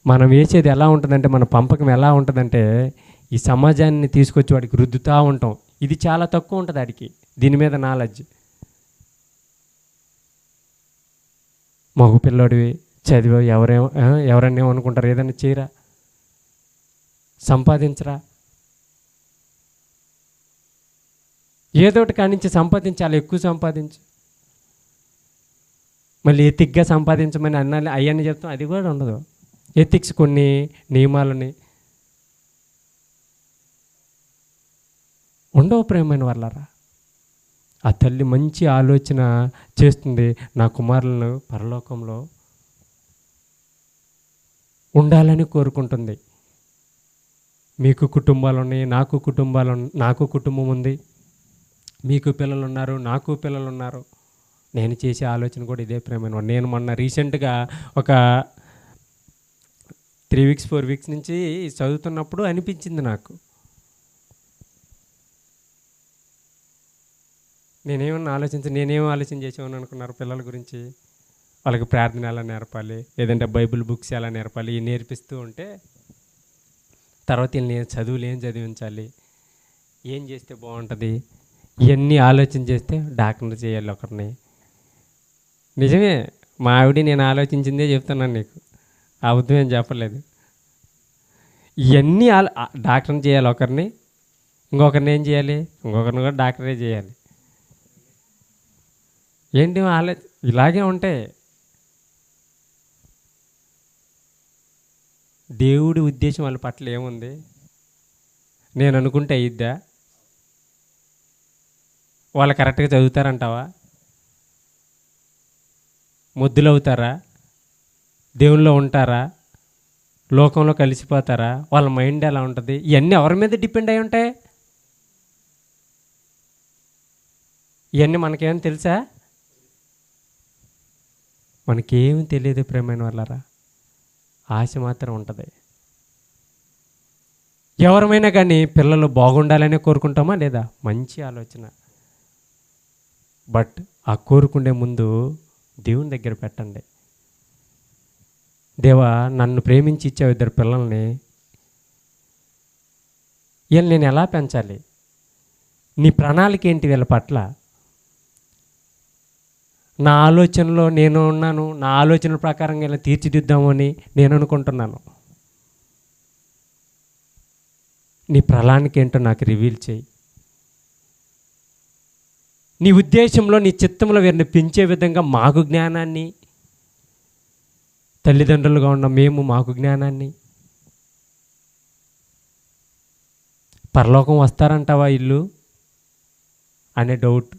మనం వేసేది ఎలా ఉంటుందంటే, మన పంపకం ఎలా ఉంటుందంటే, ఈ సమాజాన్ని తీసుకొచ్చి వాడికి రుద్దుతూ ఉంటాం. ఇది చాలా తక్కువ ఉంటుంది వాడికి దీని మీద నాలెడ్జ్. మగ పిల్లోడివి చదివా, ఎవరన్నా ఏమనుకుంటారు, ఏదైనా చేయరా, సంపాదించరా, ఏదోటి కానించి సంపాదించాలి, ఎక్కువ సంపాదించు, మళ్ళీ ఎతిక్గా సంపాదించమని అన్నాలి అయ్యని చెప్తాం. అది కూడా ఉండదు. ఎథిక్స్ కొన్ని నియమాలని ఉండవు ప్రేమైన వాళ్ళరా. ఆ తల్లి మంచి ఆలోచన చేస్తుంది, నా కుమారులను పరలోకంలో ఉండాలని కోరుకుంటుంది. మీకు కుటుంబాలు ఉన్నాయి, నాకు కుటుంబం ఉంది, మీకు పిల్లలు ఉన్నారు, నాకు పిల్లలు ఉన్నారు. నేను చేసే ఆలోచన కూడా ఇదే ప్రేమైన. నేను మొన్న రీసెంట్గా ఒక 3 వీక్స్ 4 వీక్స్ నుంచి చదువుతున్నప్పుడు అనిపించింది నాకు, నేనేం ఆలోచన చేసేవాను అనుకున్నారు పిల్లల గురించి. వాళ్ళకి ప్రార్థన ఎలా నేర్పాలి, లేదంటే బైబిల్ బుక్స్ ఎలా నేర్పాలి, ఇవి నేర్పిస్తూ ఉంటే తర్వాత వీళ్ళని చదువులు ఏం చదివించాలి, ఏం చేస్తే బాగుంటుంది, ఇవన్నీ ఆలోచన చేస్తే డాక్టర్ చేయాలి ఒకరిని. నిజమే, మా ఆవిడ నేను ఆలోచించిందే చెప్తున్నాను నీకు, అబద్ధం ఏం చెప్పలేదు. ఇవన్నీ డాక్టర్ని చేయాలి ఒకరిని, ఇంకొకరిని ఏం చేయాలి, ఇంకొకరిని కూడా డాక్టరే చేయాలి. ఏంటి ఇలాగే ఉంటాయి. దేవుడి ఉద్దేశం వాళ్ళ పట్ల ఏముంది? నేను అనుకుంటే అయ్యిద్దా? వాళ్ళు కరెక్ట్గా చదువుతారంటావా? ముద్దులు అవుతారా? దేవుల్లో ఉంటారా? లోకంలో కలిసిపోతారా? వాళ్ళ మైండ్ ఎలా ఉంటుంది? ఇవన్నీ ఎవరి మీద డిపెండ్ అయి ఉంటాయి? ఇవన్నీ మనకేమైనా తెలుసా? మనకేమి తెలియదు ప్రేమైన వాళ్ళరా. ఆశ మాత్రం ఉంటుంది. ఎవరమైనా కానీ పిల్లలు బాగుండాలనే కోరుకుంటామా లేదా? మంచి ఆలోచన. బట్ ఆ కోరుకునే ముందు దేవుని దగ్గర పెట్టండి. దేవా, నన్ను ప్రేమించి ఇచ్చావు ఇద్దరు పిల్లల్ని, వీళ్ళు నేను ఎలా పెంచాలి? నీ ప్రణాళిక ఏంటి వీళ్ళ పట్ల? నా ఆలోచనలో నేను ఉన్నాను, నా ఆలోచనల ప్రకారంగా ఇలా తీర్చిదిద్దామని నేను అనుకుంటున్నాను. నీ ప్రణాళిక ఏంటో నాకు రివీల్ చేయి. నీ ఉద్దేశంలో, నీ చిత్తంలో వీరిని పెంచే విధంగా మాకు జ్ఞానాన్ని, తల్లిదండ్రులుగా ఉన్న మేము మాకు జ్ఞానాన్ని. పరలోకం వస్తారంటావా ఇల్లు అనే డౌట్.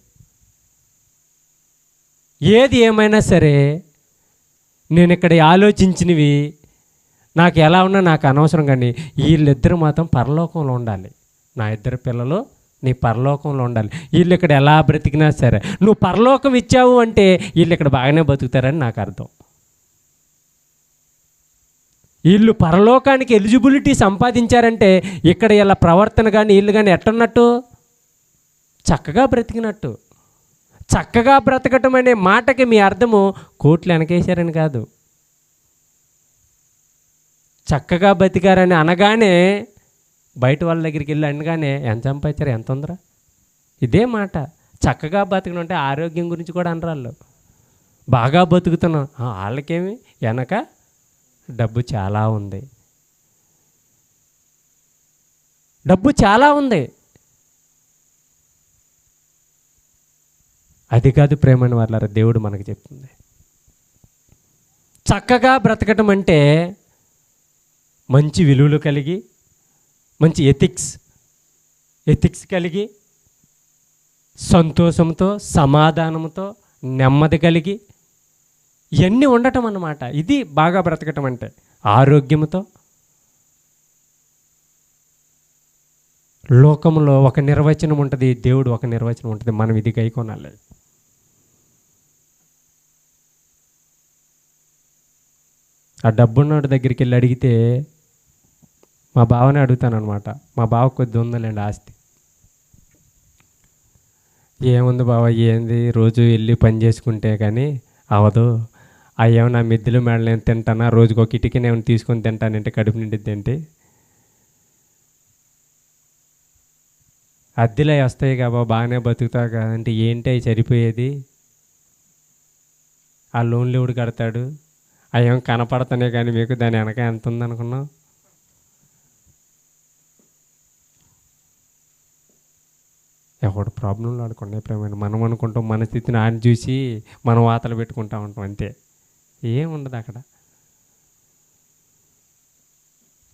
ఏది ఏమైనా సరే నేను ఇక్కడ ఆలోచించినవి నాకు ఎలా ఉన్నా నాకు అనవసరం, కానీ వీళ్ళిద్దరు మాత్రం పరలోకంలో ఉండాలి. నా ఇద్దరు పిల్లలు నీ పరలోకంలో ఉండాలి. వీళ్ళు ఇక్కడ ఎలా బ్రతికినా సరే నువ్వు పరలోకం ఇచ్చావు అంటే వీళ్ళు ఇక్కడ బాగానే బతుకుతారని నాకు అర్థం. వీళ్ళు పరలోకానికి ఎలిజిబిలిటీ సంపాదించారంటే ఇక్కడ ఇలా ప్రవర్తన కానీ వీళ్ళు కానీ ఎట్టున్నట్టు? చక్కగా బ్రతికినట్టు. చక్కగా బ్రతకటం అనే మాటకి మీ అర్థము కోట్లు వెనకేశారని కాదు. చక్కగా బతికారని అనగానే బయట వాళ్ళ దగ్గరికి వెళ్ళి అనగానే ఎంత సంపాదించారు, ఎంత ఉందిరా, ఇదే మాట. చక్కగా బతకడం అంటే ఆరోగ్యం గురించి కూడా అనరు వాళ్ళు. బాగా బతుకుతున్నాం, వాళ్ళకేమి వెనక డబ్బు చాలా ఉంది, డబ్బు చాలా ఉంది. అది కాదు ప్రేమని వాళ్ళ దేవుడు మనకు చెప్తుంది. చక్కగా బ్రతకటం అంటే మంచి విలువలు కలిగి, మంచి ఎథిక్స్ కలిగి, సంతోషంతో, సమాధానంతో, నెమ్మది కలిగి ఇవన్నీ ఉండటం అన్నమాట. ఇది బాగా బ్రతకటం అంటే. ఆరోగ్యంతో. లోకంలో ఒక నిర్వచనం ఉంటుంది, దేవుడు ఒక నిర్వచనం ఉంటుంది. మనం ఇది గైకొనాలి. ఆ డబ్బున్నోడి దగ్గరికి వెళ్ళి అడిగితే, మా బావనే అడుగుతాను అనమాట. మా బావ కొద్ది ఉందండి ఆస్తి. ఏముంది బావ, ఏంది రోజు వెళ్ళి పని చేసుకుంటే కానీ అవదు. అయ్యేమో నా మిద్దెలు మేడలు నేను తింటానా, రోజుకు ఒక ఇటుకని ఏమైనా తీసుకొని తింటానంటే కడుపు నిండిద్ది ఏంటి? అద్దెలు వస్తాయి కాబా, బాగానే బతుకుతా అంటే ఏంటి అవి సరిపోయేది? ఆ లోన్లు ఎవడు కడతాడు? అవేం కనపడతానే కానీ మీకు దాని వెనక ఎంత ఉందనుకున్నావు? ఎవడు ప్రాబ్లంలో ఆడుకునే ప్రేమ. మనం అనుకుంటాం మన స్థితిని ఆయన చూసి మనం వాతలు పెట్టుకుంటా ఉంటాం, అంతే. ఏముండదు అక్కడ.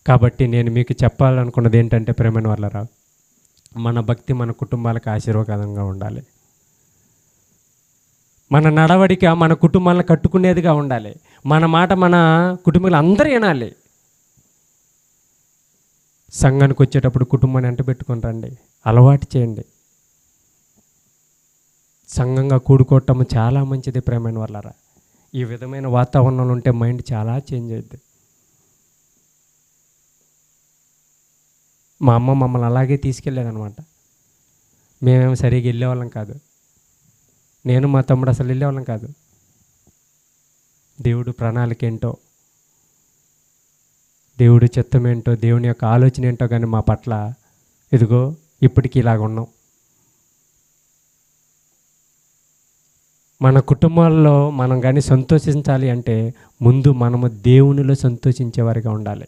కాబట్టి నేను మీకు చెప్పాలనుకున్నది ఏంటంటే ప్రేమని వాళ్ళరా, మన భక్తి మన కుటుంబాలకు ఆశీర్వాదంగా ఉండాలి. మన నడవడిక మన కుటుంబాలను కట్టుకునేదిగా ఉండాలి. మన మాట మన కుటుంబాలు అందరూ వినాలి. సంఘానికి వచ్చేటప్పుడు కుటుంబాన్ని వెంట పెట్టుకొని రండి, అలవాటు చేయండి. సంఘంగా కూడుకోవటం చాలా మంచిది ప్రేమైన వాళ్ళరా. ఈ విధమైన వాతావరణంలో ఉంటే మైండ్ చాలా చేంజ్ అవుద్ది. మా అమ్మ మమ్మల్ని అలాగే తీసుకెళ్ళాదనమాట. మేమేమో సరిగ్గా వెళ్ళేవాళ్ళం కాదు. నేను మా తమ్ముడు అసలు వెళ్ళేవాళ్ళం కాదు. దేవుడు ప్రణాళిక ఏంటో, దేవుడి చిత్తం ఏంటో, దేవుని యొక్క ఆలోచన ఏంటో కానీ మా పట్ల ఇదిగో ఇప్పటికీ ఇలాగ ఉన్నాం. మన కుటుంబాల్లో మనం కానీ సంతోషించాలి అంటే ముందు మనము దేవునిలో సంతోషించేవారిగా ఉండాలి.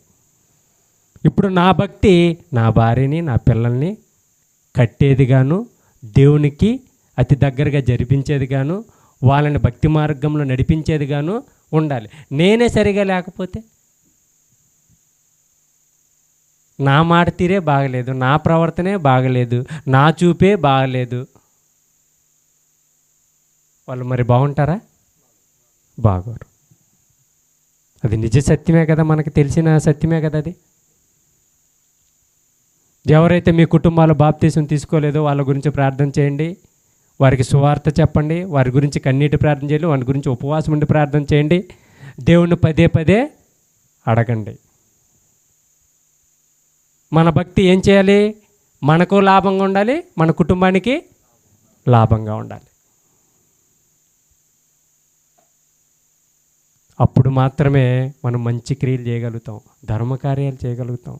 ఇప్పుడు నా భక్తి నా భార్యని నా పిల్లల్ని కట్టేదిగాను, దేవునికి అతి దగ్గరగా జరిపించేదిగాను, వాళ్ళని భక్తి మార్గంలో నడిపించేదిగాను ఉండాలి. నేనే సరిగా లేకపోతే, నా మాట తీరే బాగలేదు, నా ప్రవర్తనే బాగలేదు, నా చూపే బాగలేదు, వాళ్ళు మరి బాగుంటారా? బాగోరు. అది నిజ సత్యమే కదా, మనకు తెలిసిన సత్యమే కదా అది. ఎవరైతే మీ కుటుంబాలు బాప్తీసం తీసుకోలేదో వాళ్ళ గురించి ప్రార్థన చేయండి, వారికి సువార్త చెప్పండి, వారి గురించి కన్నీటి ప్రార్థన చేయండి, వారి గురించి ఉపవాసం ఉండి ప్రార్థన చేయండి, దేవుణ్ణి పదే పదే అడగండి. మన భక్తి ఏం చేయాలి? మనకు లాభంగా ఉండాలి, మన కుటుంబానికి లాభంగా ఉండాలి. అప్పుడు మాత్రమే మనం మంచి క్రియలు చేయగలుగుతాం, ధర్మకార్యాలు చేయగలుగుతాం.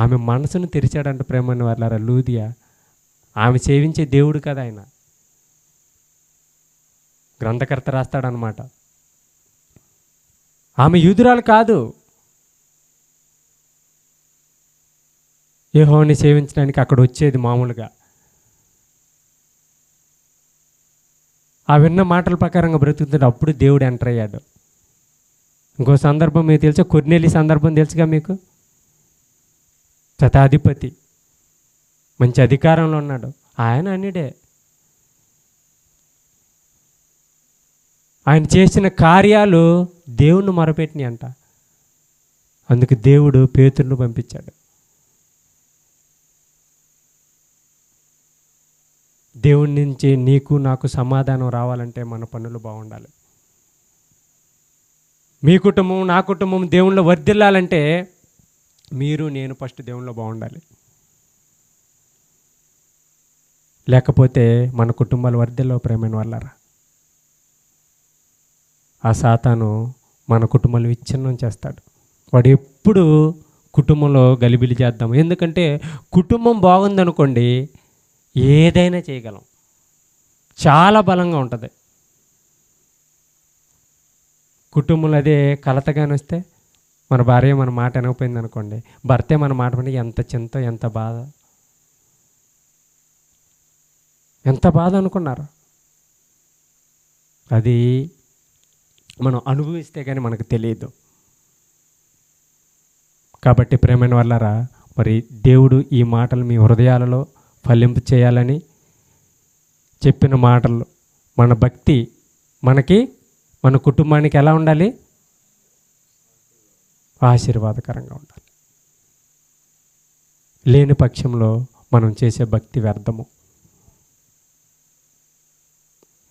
ఆమె మనసును తెరిచాడంట ప్రేమని వాళ్ళారా లూదియా. ఆమె సేవించే దేవుడు కదా ఆయన. గ్రంథకర్త రాస్తాడనమాట, ఆమె యూదురాలు కాదు, యెహోవాని సేవించడానికి అక్కడ వచ్చేది మామూలుగా. ఆ విన్న మాటల ప్రకారంగా బ్రతుకుతుంటే అప్పుడు దేవుడు ఎంటర్ అయ్యాడు. ఇంకో సందర్భం మీకు తెలుసా? కొర్నేలి సందర్భం తెలుసుగా మీకు. శతాధిపతి, మంచి అధికారంలో ఉన్నాడు, ఆయన అన్నిడే. ఆయన చేసిన కార్యాలు దేవుణ్ణి మొరపెట్టినాయి అంట. అందుకు దేవుడు పేతురును పంపించాడు. దేవుడి నుంచి నీకు నాకు సమాధానం రావాలంటే మన పనులు బాగుండాలి. మీ కుటుంబం నా కుటుంబం దేవుళ్ళో వర్ధిల్లాలంటే మీరు నేను ఫస్ట్ దేవుళ్ళో బాగుండాలి. లేకపోతే మన కుటుంబాలు వర్ధిల్లో ప్రేమైన వాళ్ళారా. ఆ సాతాను మన కుటుంబాలు విచ్ఛిన్నం చేస్తాడు. వాడు ఎప్పుడు కుటుంబంలో గలిబిలి చేద్దాం. ఎందుకంటే కుటుంబం బాగుందనుకోండి ఏదైనా చేయగలం, చాలా బలంగా ఉంటుంది. కుటుంబంలో అదే కలతగాని వస్తే, మన భార్య మన మాట వినకపోయింది అనుకోండి, భర్తే మన మాట విని ఎంత చింత, ఎంత బాధ, ఎంత బాధ అనుకున్నారు. అది మనం అనుభవిస్తే కానీ మనకు తెలియదు. కాబట్టి ప్రేమైన వాళ్ళారా, మరి దేవుడు ఈ మాటలు మీ హృదయాలలో ఫలింపు చేయాలని చెప్పిన మాటలు, మన భక్తి మనకి మన కుటుంబానికి ఎలా ఉండాలి? ఆశీర్వాదకరంగా ఉండాలి. లేని పక్షంలో మనం చేసే భక్తి వ్యర్థము.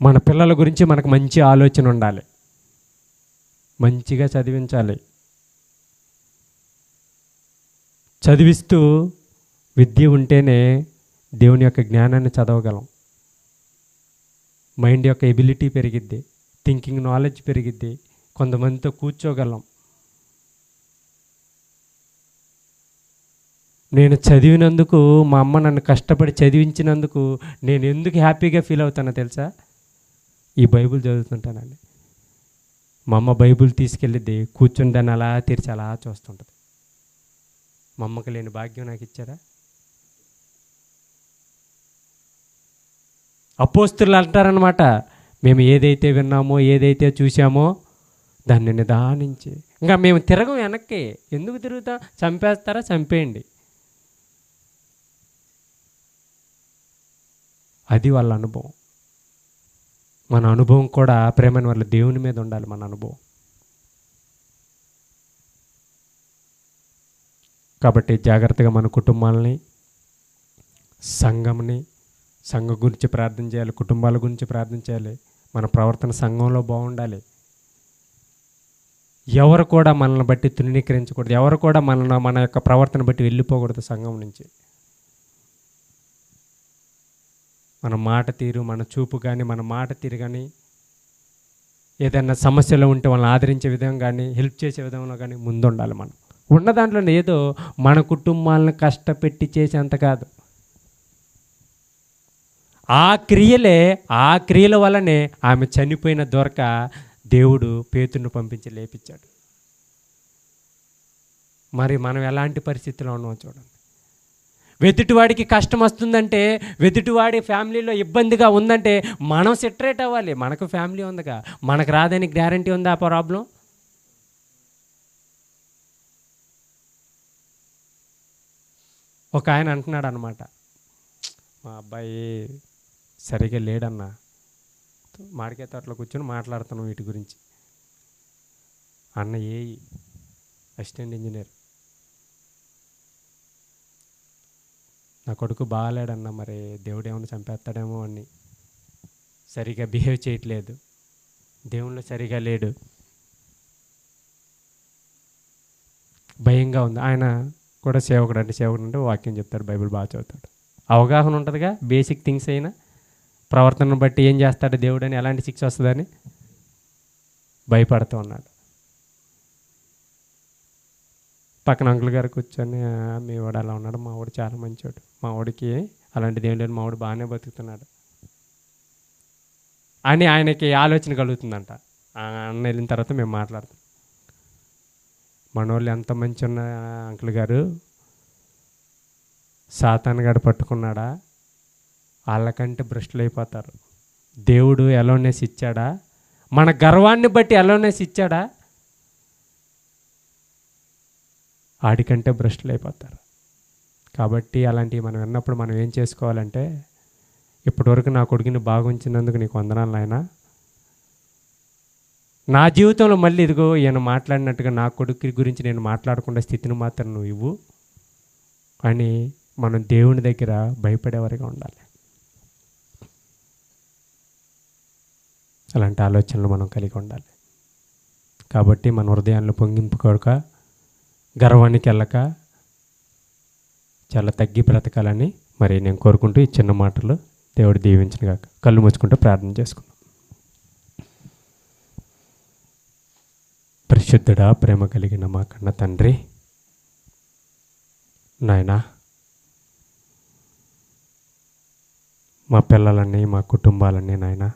మన పిల్లల గురించి మనకు మంచి ఆలోచన ఉండాలి, మంచిగా చదివించాలి. చదివిస్తూ విద్య ఉంటేనే దేవుని యొక్క జ్ఞానాన్ని చదవగలం, మైండ్ యొక్క ఎబిలిటీ పెరిగిద్ది, థింకింగ్ నాలెడ్జ్ పెరిగిద్ది, కొంతమందితో కూర్చోగలం. నేను చదివినందుకు, మా అమ్మ నన్ను కష్టపడి చదివించినందుకు నేను ఎందుకు హ్యాపీగా ఫీల్ అవుతానో తెలుసా? ఈ బైబిల్ చదువుతుంటానండి. మా అమ్మ బైబిల్ తీసుకెళ్ళిద్ది, కూర్చుని దాన్ని అలా తెరిచి అలా చూస్తుంటుంది. మా అమ్మకి లేని భాగ్యం నాకు ఇచ్చారా? అపోస్తులు అంటారనమాట, మేము ఏదైతే విన్నామో ఏదైతే చూసామో దాన్ని నిదానించి, ఇంకా మేము తిరగం వెనక్కి. ఎందుకు తిరుగుతాం? చంపేస్తారా? చంపేయండి. అది వాళ్ళ అనుభవం. మన అనుభవం కూడా ప్రేమని వాళ్ళ దేవుని మీద ఉండాలి. మన అనుభవం. కాబట్టి జాగ్రత్తగా మన కుటుంబాలని, సంఘంని, సంఘం గురించి ప్రార్థన చేయాలి, కుటుంబాల గురించి ప్రార్థన చేయాలి. మన ప్రవర్తన సంఘంలో బాగుండాలి. ఎవరు కూడా మనల్ని బట్టి తృణీకరించకూడదు, ఎవరు కూడా మన యొక్క ప్రవర్తన బట్టి వెళ్ళిపోకూడదు సంఘం నుంచి. మన మాట తీరు, మన చూపు కానీ, మన మాట తీరు కానీ, ఏదైనా సమస్యలో ఉంటే వాళ్ళని ఆదరించే విధంగా కానీ, హెల్ప్ చేసే విధంలో కానీ ముందు ఉండాలి. మనం ఉన్న దాంట్లో ఏదో మన కుటుంబాలను కష్టపెట్టి చేసేంత కాదు. ఆ క్రియల వల్లనే ఆమె చనిపోయిన దొరక దేవుడు పేతురును పంపించి లేపించాడు. మరి మనం ఎలాంటి పరిస్థితిలో ఉన్నామో చూడండి. వెదుటివాడికి కష్టం వస్తుందంటే, వెదుటివాడి ఫ్యామిలీలో ఇబ్బందిగా ఉందంటే మనం సెటరేట్ అవ్వాలి. మనకు ఫ్యామిలీ ఉందిగా, మనకు రాదని గ్యారంటీ ఉందా ఆ ప్రాబ్లం? ఒక ఆయన అంటున్నాడు అనమాట, మా అబ్బాయి సరిగా లేడన్నా, మాడికాయ తోటలో కూర్చొని మాట్లాడుతున్నాం వీటి గురించి. అన్న అసిస్టెంట్ ఇంజనీర్, నా కొడుకు బాగాలేడన్నా, మరి దేవుడు ఏమైనా చంపేస్తాడేమో అని, సరిగా బిహేవ్ చేయట్లేదు, దేవుళ్ళు సరిగా లేడు, భయంగా ఉంది. ఆయన కూడా సేవకుడు అంటే వాక్యం చెప్తాడు, బైబిల్ బాగా చదువుతాడు, అవగాహన ఉంటుందిగా బేసిక్ థింగ్స్ అయినా. ప్రవర్తనను బట్టి ఏం చేస్తాడు దేవుడు అని, ఎలాంటి శిక్ష వస్తుందని భయపడుతూ ఉన్నాడు. పక్కన అంకుల్ గారు కూర్చొని, మీ వాడు అలా ఉన్నాడు, మా వాడు చాలా మంచివాడు, మా వాడికి అలాంటి దేవుడు లేని, మా వాడు బాగానే బతుకుతున్నాడు అని ఆయనకి ఆలోచన కలుగుతుందంట. అన్న వెళ్ళిన తర్వాత మేము మాట్లాడతాం, మనోళ్ళు ఎంత మంచి ఉన్న అంకుల్ గారు, సాతాను గాడు పట్టుకున్నాడా, వాళ్ళకంటే భ్రష్టులు అయిపోతారు. దేవుడు అలోనెస్ ఇచ్చాడా, మన గర్వాన్ని బట్టి అలోనెస్ ఇచ్చాడా, ఆడికంటే భ్రష్టులు అయిపోతారు. కాబట్టి అలాంటివి మనం విన్నప్పుడు మనం ఏం చేసుకోవాలంటే, ఇప్పటివరకు నా కొడుకుని బాగుంచినందుకు నీకు వందనాలు నాయనా, నా జీవితంలో మళ్ళీ ఇదిగో ఈయన మాట్లాడినట్టుగా నా కొడుకు గురించి నేను మాట్లాడకుండా స్థితిని మాత్రం నువ్వు ఇవ్వు అని మనం దేవుని దగ్గర భయపడేవారిగా ఉండాలి. అలాంటి ఆలోచనలు మనం కలిగి ఉండాలి. కాబట్టి మన హృదయాల్లో పొంగింపుకోక, గర్వానికి వెళ్ళక, చాలా తగ్గి బ్రతకాలని మరి నేను కోరుకుంటూ ఈ చిన్న మాటలు దేవుడు దీవించునుగాక. కళ్ళు మూసుకుంటూ ప్రార్థన చేసుకుందాం. పరిశుద్ధుడా, ప్రేమ కలిగిన మా కన్న తండ్రి, నాయనా, మా పిల్లలని, మా కుటుంబాలని నాయనా